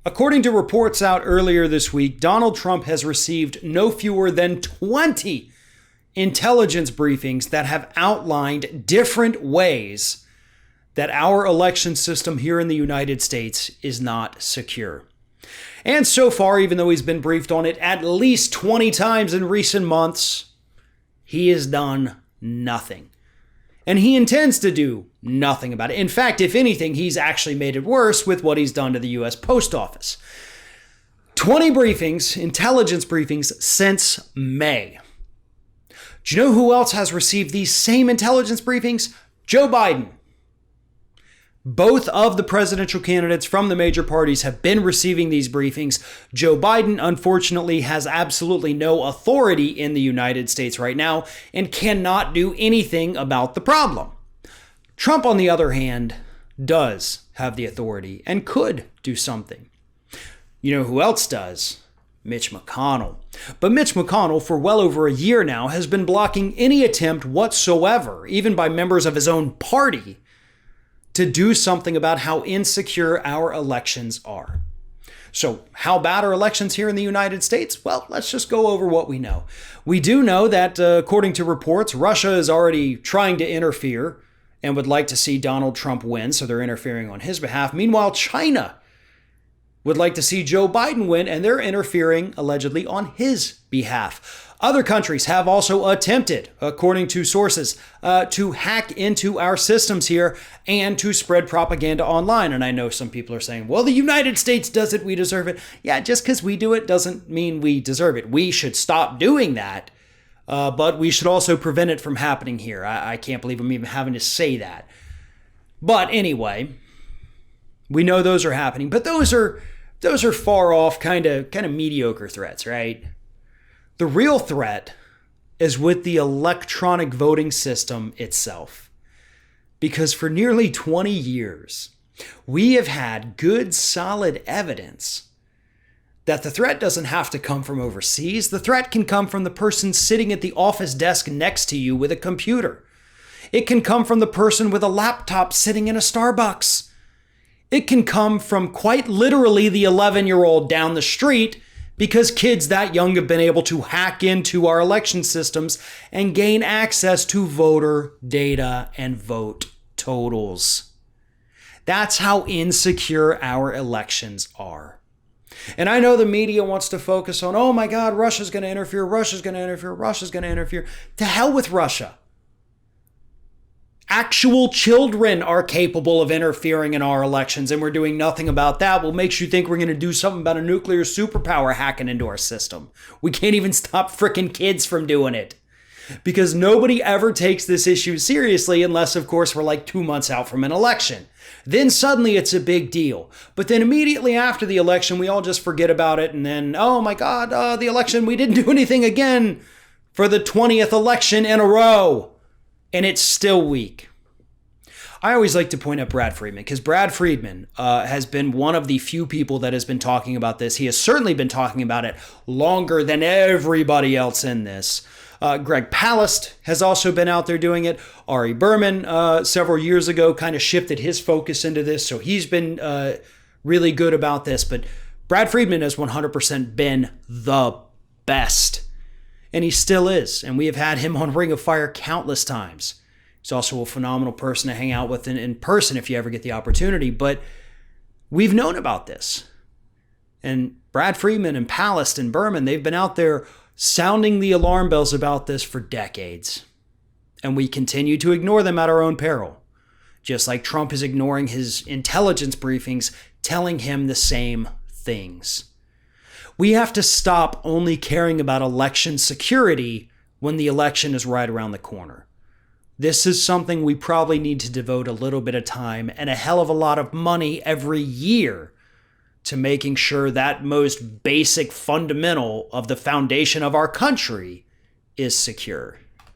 According to reports out earlier this week, Donald Trump has received no fewer than 20 intelligence briefings that have outlined different ways that our election system here in the United States is not secure. And so far, even though he's been briefed on it at least 20 times in recent months, he has done nothing. And he intends to do nothing about it. In fact, if anything, he's actually made it worse with what he's done to the U.S. Post Office. 20 briefings, intelligence briefings, since May. Do you know who else has received these same intelligence briefings? Joe Biden. Both of the presidential candidates from the major parties have been receiving these briefings. Joe Biden, unfortunately, has absolutely no authority in the United States right now and cannot do anything about the problem. Trump, on the other hand, does have the authority and could do something. You know who else does? Mitch McConnell. But Mitch McConnell, for well over a year now, has been blocking any attempt whatsoever, even by members of his own party, to do something about how insecure our elections are. So how bad are elections here in the United States? Well, let's just go over what we know. We do know that, according to reports, Russia is already trying to interfere and would like to see Donald Trump win, so they're interfering on his behalf. Meanwhile, China would like to see Joe Biden win, and they're interfering allegedly on his behalf. Other countries have also attempted, according to sources, to hack into our systems here and to spread propaganda online. And I know some people are saying, well, the United States does it, we deserve it. Yeah, just because we do it doesn't mean we deserve it. We should stop doing that, but we should also prevent it from happening here. I can't believe I'm even having to say that. But anyway, we know those are happening, but those are far off, kind of mediocre threats, right? The real threat is with the electronic voting system itself. Because for nearly 20 years, we have had good, solid evidence that the threat doesn't have to come from overseas. The threat can come from the person sitting at the office desk next to you with a computer. It can come from the person with a laptop sitting in a Starbucks. It can come from quite literally the 11-year-old down the street, because kids that young have been able to hack into our election systems and gain access to voter data and vote totals. That's how insecure our elections are. And I know the media wants to focus on, oh my God, Russia's going to interfere, Russia's going to interfere, Russia's going to interfere. To hell with Russia. Actual children are capable of interfering in our elections, and we're doing nothing about that. What makes you think we're going to do something about a nuclear superpower hacking into our system? We can't even stop frickin' kids from doing it. Because nobody ever takes this issue seriously unless, of course, we're like 2 months out from an election. Then suddenly it's a big deal. But then immediately after the election, we all just forget about it. And then, oh my God, the election, we didn't do anything again for the 20th election in a row. And it's still weak. I always like to point out Brad Friedman, because Brad Friedman has been one of the few people that has been talking about this. He has certainly been talking about it longer than everybody else in this. Greg Palast has also been out there doing it. Ari Berman, several years ago, kind of shifted his focus into this, so he's been really good about this. But Brad Friedman has 100% been the best, and he still is. And we have had him on Ring of Fire countless times. He's also a phenomenal person to hang out with in person if you ever get the opportunity. But we've known about this. And Brad Friedman and Palast and Berman, they've been out there sounding the alarm bells about this for decades. And we continue to ignore them at our own peril. Just like Trump is ignoring his intelligence briefings, telling him the same things. We have to stop only caring about election security when the election is right around the corner. This is something we probably need to devote a little bit of time and a hell of a lot of money every year to making sure that most basic fundamental of the foundation of our country is secure.